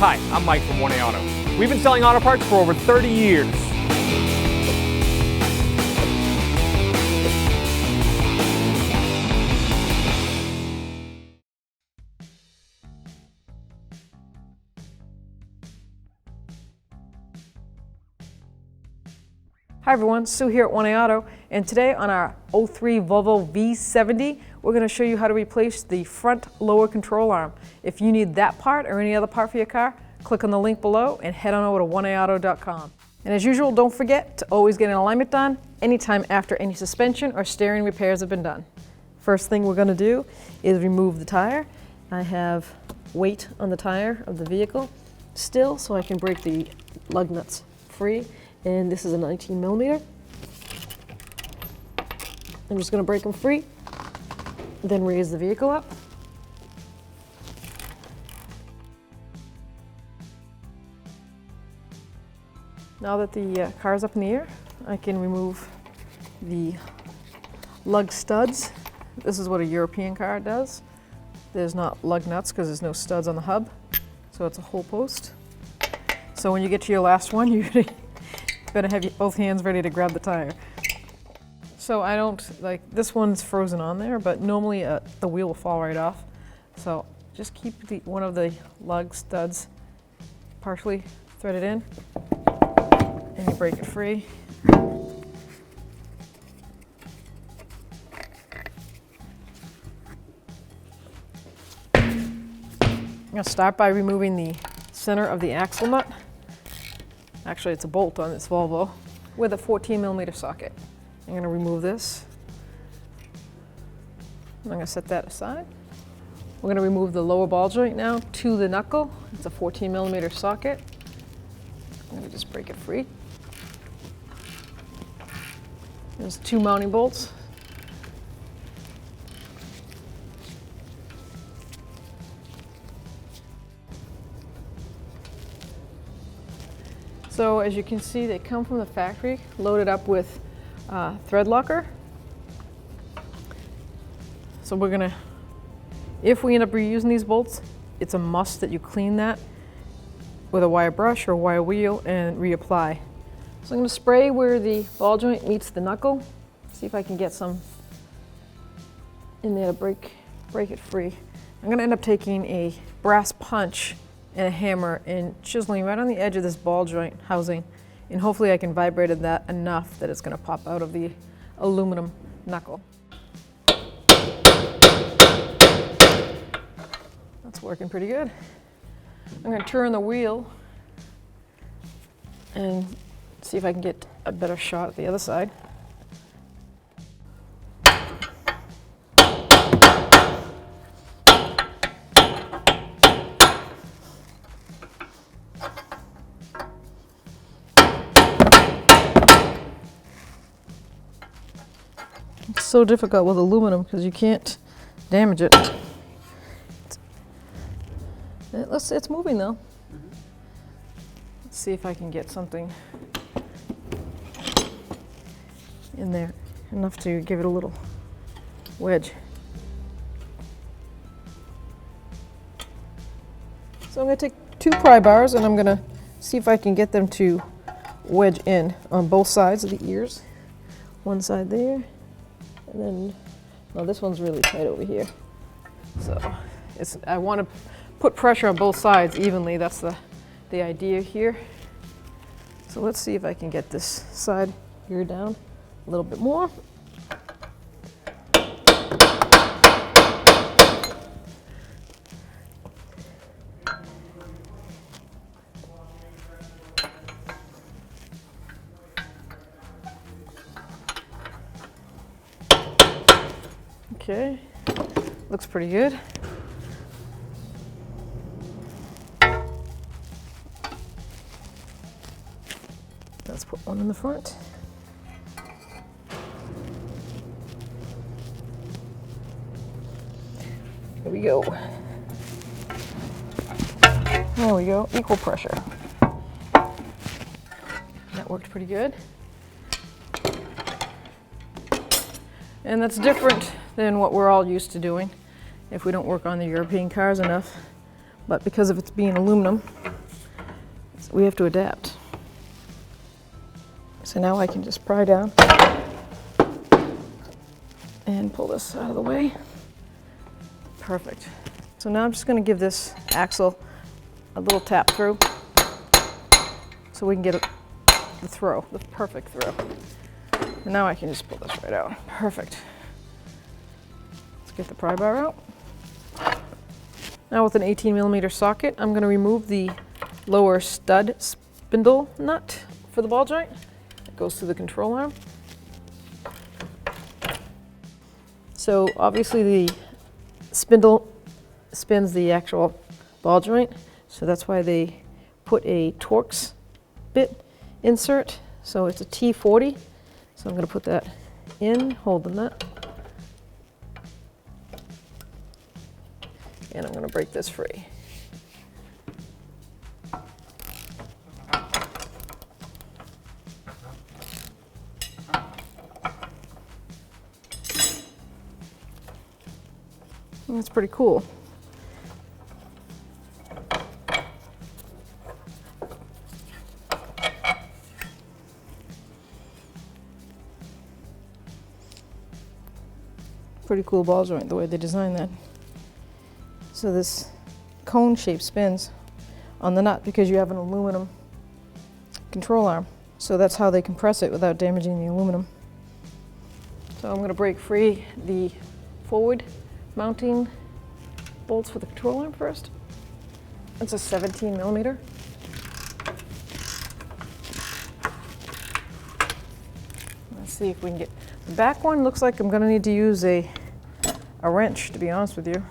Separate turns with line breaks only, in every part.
Hi, I'm Mike from 1A Auto. We've been selling auto parts for over 30 years.
Hi everyone, Sue here at 1A Auto, and today on our 03 Volvo V70, we're going to show you how to replace the front lower control arm. If you need that part or any other part for your car, click on the link below and head on over to 1aauto.com. And as usual, don't forget to always get an alignment done anytime after any suspension or steering repairs have been done. First thing we're going to do is remove the tire. I have weight on the tire of the vehicle still, so I can break the lug nuts free. And this is a 19 millimeter. I'm just going to break them free, then raise the vehicle up. Now that the car is up in the air, I can remove the lug studs. This is what a European car does. There's not lug nuts because there's no studs on the hub, so it's a whole post. So when you get to your last one, you better have both hands ready to grab the tire. So I don't, like, this one's frozen on there, but normally the wheel will fall right off. So just keep one of the lug studs partially threaded in, and you break it free. I'm going to start by removing the center of the axle nut. Actually, it's a bolt on this Volvo with a 14 millimeter socket. I'm going to remove this. I'm going to set that aside. We're going to remove the lower ball joint now to the knuckle. It's a 14 millimeter socket. I'm going to just break it free. There's 2 mounting bolts. So as you can see, they come from the factory loaded up with thread locker. So we're gonna, if we end up reusing these bolts, it's a must that you clean that with a wire brush or wire wheel and reapply. So I'm gonna spray where the ball joint meets the knuckle. See if I can get some in there to break it free. I'm gonna end up taking a brass punch and a hammer and chiseling right on the edge of this ball joint housing, and hopefully I can vibrate that enough that it's going to pop out of the aluminum knuckle. That's working pretty good. I'm going to turn the wheel and see if I can get a better shot at the other side. It's so difficult with aluminum because you can't damage it. It's moving though. Let's see if I can get something in there, enough to give it a little wedge. So I'm going to take 2 pry bars and I'm going to see if I can get them to wedge in on both sides of the ears. One side there. And then, well, this one's really tight over here. So I want to put pressure on both sides evenly. That's the idea here. So let's see if I can get this side ear down a little bit more. Okay, looks pretty good. Let's put one in the front. Here we go. There we go, equal pressure. That worked pretty good. And that's different than what we're all used to doing if we don't work on the European cars enough. but because of its being aluminum, we have to adapt. So now I can just pry down and pull this out of the way. Perfect. So now I'm just going to give this axle a little tap through so we can get the throw, the perfect throw. And now I can just pull this right out. Perfect. Let's get the pry bar out. Now with an 18mm socket, I'm going to remove the lower stud spindle nut for the ball joint. It goes through the control arm. So obviously the spindle spins the actual ball joint, so that's why they put a Torx bit insert. So it's a T40. So I'm going to put that in, hold the nut, and I'm going to break this free. And that's pretty cool. Pretty cool ball joint the way they designed that. So this cone shape spins on the nut because you have an aluminum control arm. So that's how they compress it without damaging the aluminum. So I'm going to break free the forward mounting bolts for the control arm first. It's a 17mm. Let's see if we can get the back one. Looks like I'm going to need to use a wrench, to be honest with you.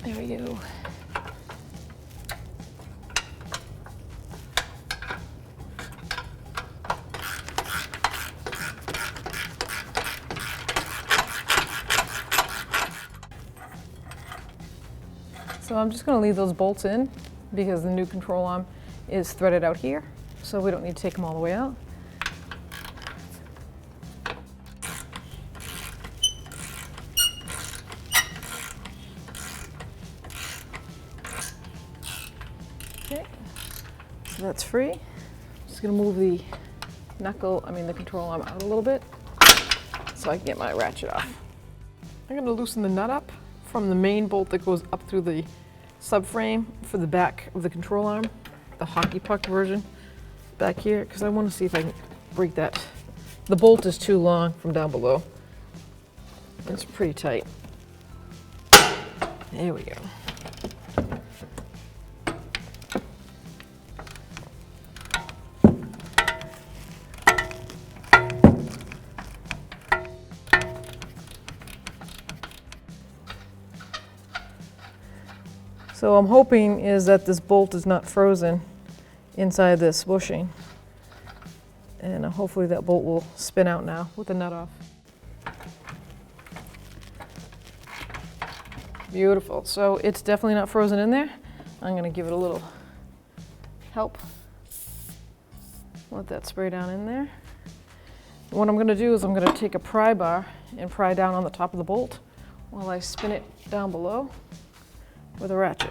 There we go. So I'm just going to leave those bolts in because the new control arm is threaded out here, so we don't need to take them all the way out. Okay, so that's free. Just going to move the the control arm out a little bit so I can get my ratchet off. I'm going to loosen the nut up from the main bolt that goes up through the subframe for the back of the control arm, the hockey puck version back here, because I want to see if I can break that. The bolt is too long from down below. It's pretty tight. There we go. So I'm hoping is that this bolt is not frozen inside this bushing. And hopefully that bolt will spin out now with the nut off. Beautiful. So it's definitely not frozen in there. I'm going to give it a little help. Let that spray down in there. What I'm going to do is I'm going to take a pry bar and pry down on the top of the bolt while I spin it down below with a ratchet.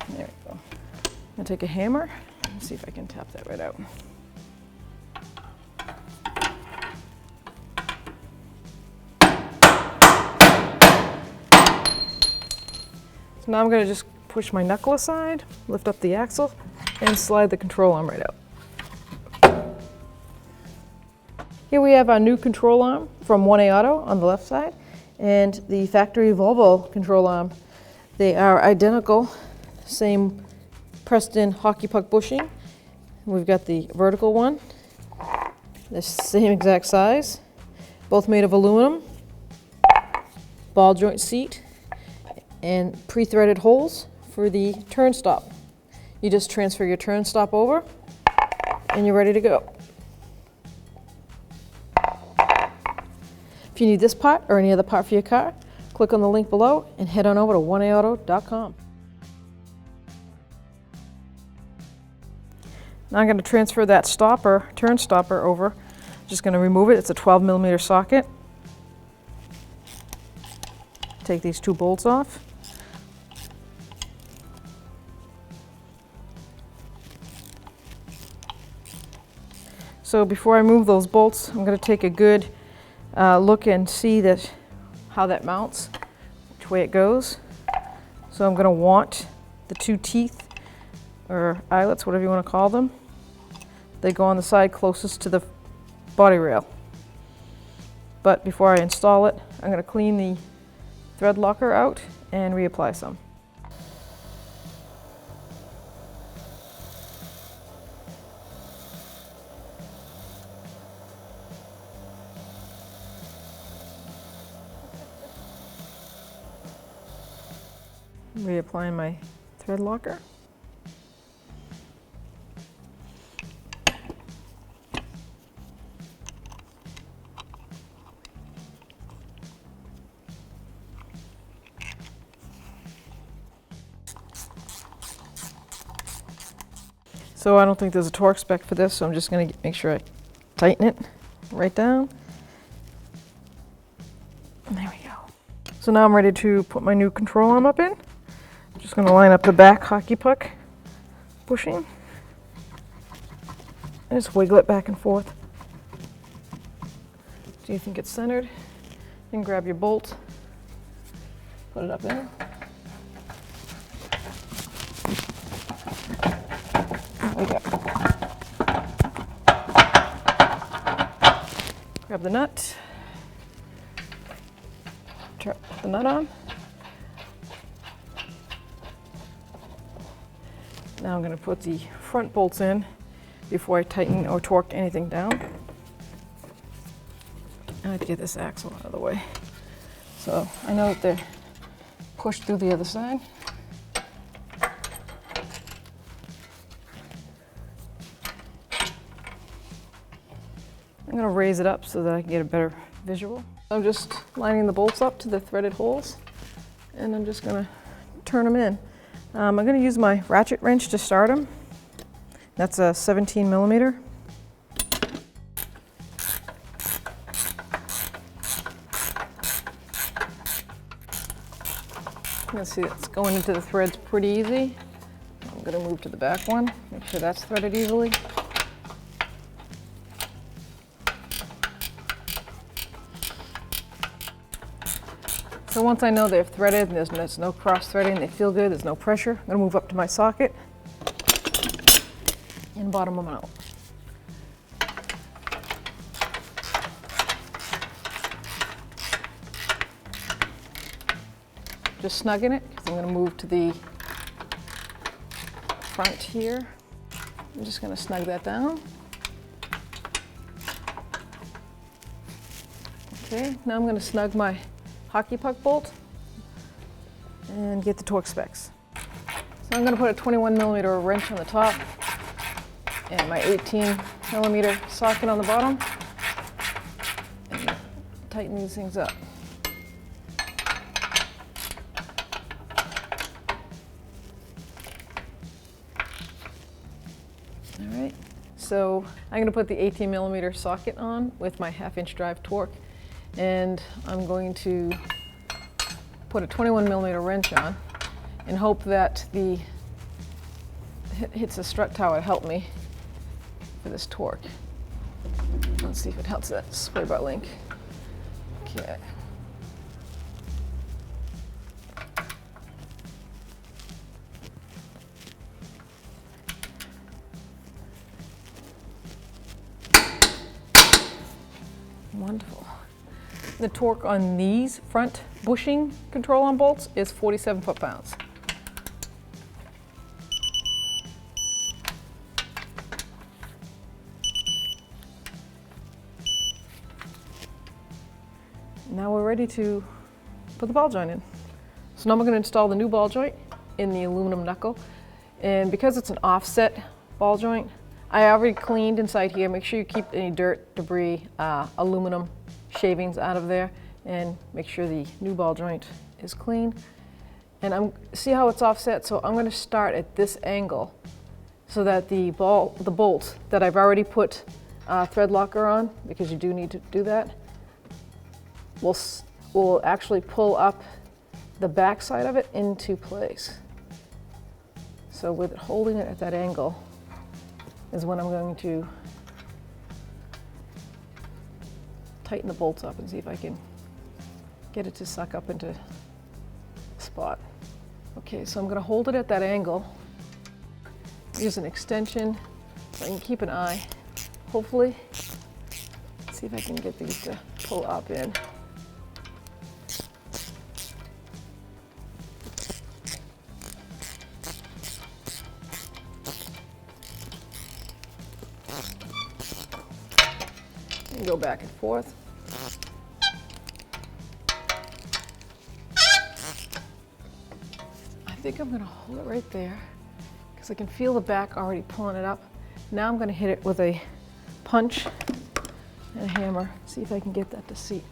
There we go. I'm gonna take a hammer and see if I can tap that right out. So now I'm going to just push my knuckle aside, lift up the axle, and slide the control arm right out. Here we have our new control arm from 1A Auto on the left side, and the factory Volvo control arm. They are identical, same pressed in hockey puck bushing. We've got the vertical one, the same exact size, both made of aluminum, ball joint seat, and pre-threaded holes for the turn stop. You just transfer your turn stop over and you're ready to go. If you need this part or any other part for your car, click on the link below and head on over to 1aauto.com. Now I'm going to transfer that stopper, turn stopper over. Just going to remove it. It's a 12mm socket. Take these two bolts off. So before I move those bolts, I'm going to take a good look and see that how that mounts, which way it goes. So I'm going to want the two teeth or eyelets, whatever you want to call them. They go on the side closest to the body rail. But before I install it, I'm going to clean the thread locker out and reapply some. Reapplying my thread locker. So I don't think there's a torque spec for this, so I'm just going to make sure I tighten it right down. And there we go. So now I'm ready to put my new control arm up in. I'm just going to line up the back hockey puck bushing and just wiggle it back and forth. Do you think it's centered? Then grab your bolt, put it up in. There we go. Grab the nut, put the nut on. Now I'm going to put the front bolts in before I tighten or torque anything down. I have to get this axle out of the way. So I know that they're pushed through the other side. I'm going to raise it up so that I can get a better visual. I'm just lining the bolts up to the threaded holes and I'm just going to turn them in. I'm going to use my ratchet wrench to start them. That's a 17mm. You can see it's going into the threads pretty easy. I'm going to move to the back one, make sure that's threaded easily. So once I know they're threaded and there's no cross threading, they feel good, there's no pressure, I'm going to move up to my socket and bottom them out. Just snugging it because I'm going to move to the front here. I'm just going to snug that down. Okay, now I'm going to snug my hockey puck bolt and get the torque specs. So I'm going to put a 21mm wrench on the top and my 18mm socket on the bottom and tighten these things up. All right, so I'm going to put the 18mm socket on with my 1/2" drive torque, and I'm going to put a 21mm wrench on and hope that the hits the strut tower to help me for this torque. Let's see if it helps that spray bar link. Okay. Wonderful. The torque on these front bushing control arm bolts is 47 foot-pounds. Now we're ready to put the ball joint in. So now I'm going to install the new ball joint in the aluminum knuckle. And because it's an offset ball joint, I already cleaned inside here. Make sure you keep any dirt, debris, aluminum shavings out of there, and make sure the new ball joint is clean. And see how it's offset? So I'm going to start at this angle so that the bolt that I've already put thread locker on, because you do need to do that, will actually pull up the back side of it into place. So with holding it at that angle is when I'm going to tighten the bolts up and see if I can get it to suck up into the spot. Okay, so I'm going to hold it at that angle. Use an extension so I can keep an eye. Hopefully, see if I can get these to pull up in. And go back and forth. I think I'm going to hold it right there because I can feel the back already pulling it up. Now I'm going to hit it with a punch and a hammer. See if I can get that to seat.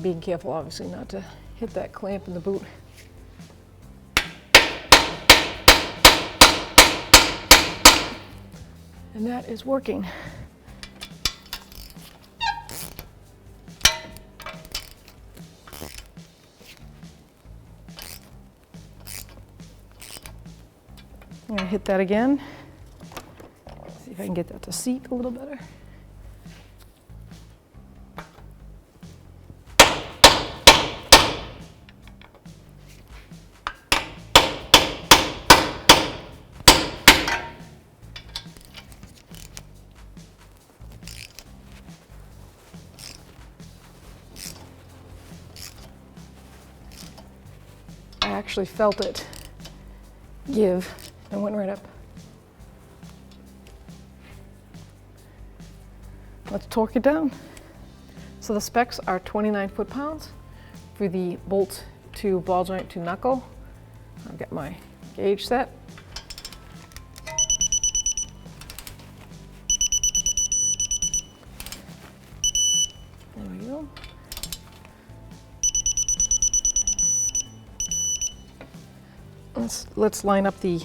Being careful, obviously, not to hit that clamp in the boot. And that is working. I'm going to hit that again. See if I can get that to seat a little better. I actually felt it give and went right up. Let's torque it down. So the specs are 29 foot-pounds for the bolt to ball joint to knuckle. I've got my gauge set. There we go. Let's line up the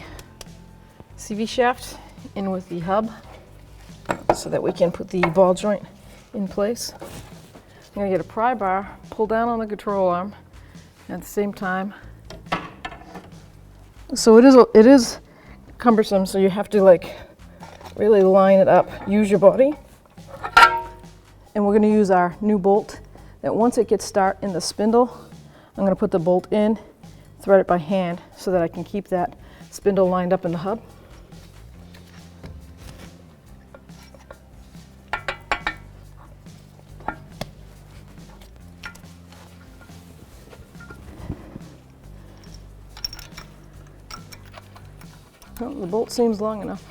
CV shaft in with the hub so that we can put the ball joint in place. I'm going to get a pry bar, pull down on the control arm at the same time. So it is cumbersome, so you have to like really line it up. Use your body. And we're going to use our new bolt that once it gets start in the spindle, I'm going to put the bolt in, thread it by hand so that I can keep that spindle lined up in the hub. Well, the bolt seems long enough.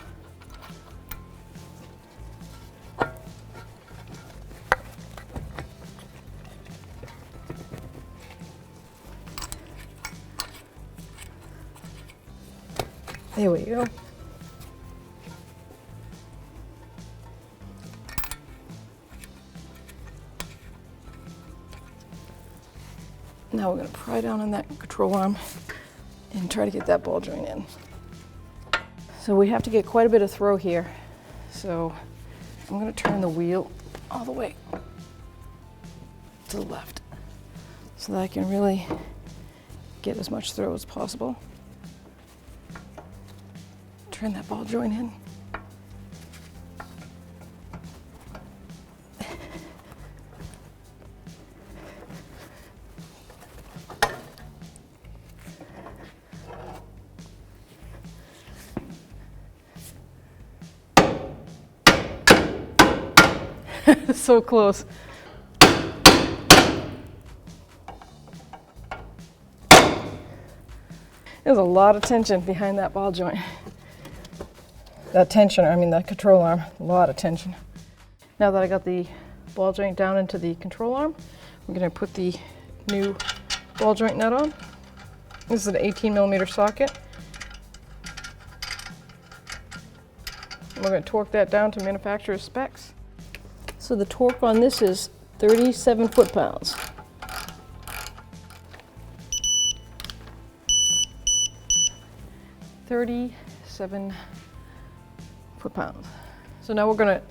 There we go. Now we're going to pry down on that control arm and try to get that ball joint in. So we have to get quite a bit of throw here. So I'm going to turn the wheel all the way to the left so that I can really get as much throw as possible. Turn that ball joint in. So close. There's a lot of tension behind that ball joint. That control arm, a lot of tension. Now that I got the ball joint down into the control arm, I'm going to put the new ball joint nut on. This is an 18mm socket. And we're going to torque that down to manufacturer's specs. So the torque on this is 37 foot-pounds. So now we're going to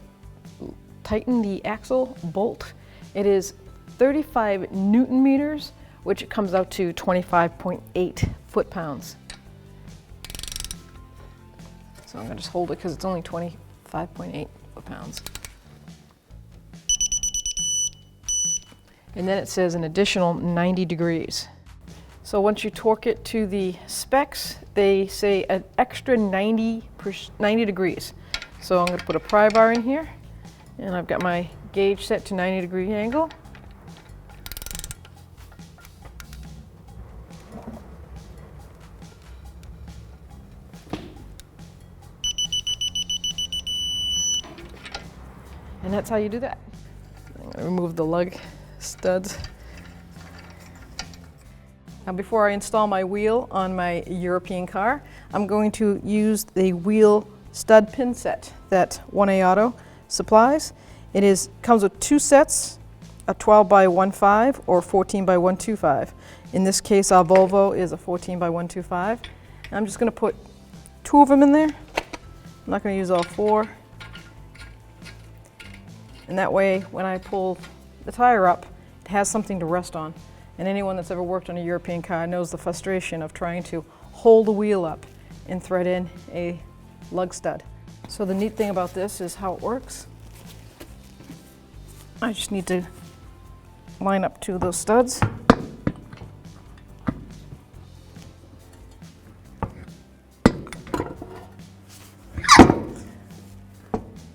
tighten the axle bolt. It is 35 Newton meters, which comes out to 25.8 foot-pounds. So I'm going to just hold it because it's only 25.8 foot-pounds. And then it says an additional 90 degrees. So once you torque it to the specs, they say an extra 90 degrees. So I'm going to put a pry bar in here, and I've got my gauge set to 90-degree angle. And that's how you do that. I'm going to remove the lug studs. Now before I install my wheel on my European car, I'm going to use the wheel stud pin set that 1A Auto supplies. It comes with two sets, a 12 by 1.5 or 14 by 1.25. In this case, our Volvo is a 14 by 1.25. I'm just going to put two of them in there. I'm not going to use all four. And that way, when I pull the tire up, it has something to rest on. And anyone that's ever worked on a European car knows the frustration of trying to hold the wheel up and thread in a lug stud. So the neat thing about this is how it works. I just need to line up two of those studs.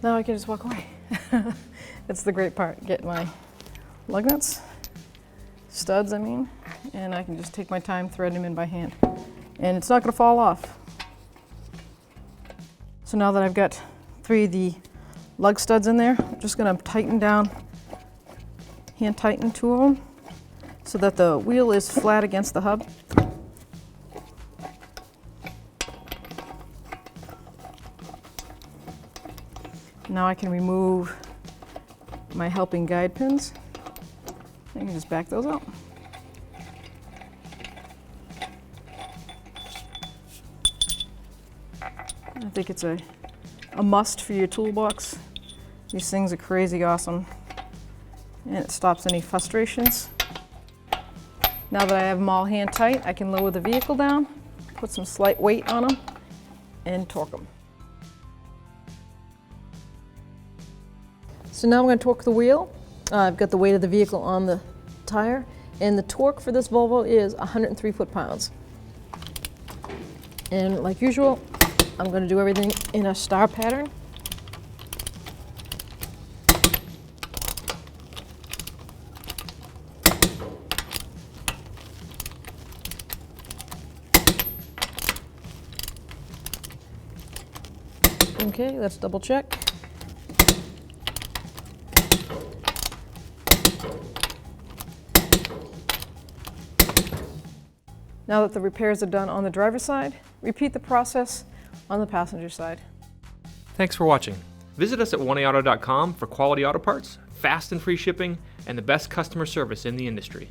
Now I can just walk away. That's the great part. Get my lug nuts, studs I mean, and I can just take my time threading them in by hand. And it's not going to fall off. So now that I've got three of the lug studs in there, I'm just going to tighten down, hand tighten two of them so that the wheel is flat against the hub. Now I can remove my helping guide pins. I can just back those out. I think it's a must for your toolbox. These things are crazy awesome, and it stops any frustrations. Now that I have them all hand tight, I can lower the vehicle down, put some slight weight on them, and torque them. So now I'm going to torque the wheel. I've got the weight of the vehicle on the tire, and the torque for this Volvo is 103 foot-pounds. And like usual, I'm going to do everything in a star pattern. Okay, let's double check. Now that the repairs are done on the driver's side, repeat the process on the passenger side.
Thanks for watching. Visit us at 1aauto.com for quality auto parts, fast and free shipping, and the best customer service in the industry.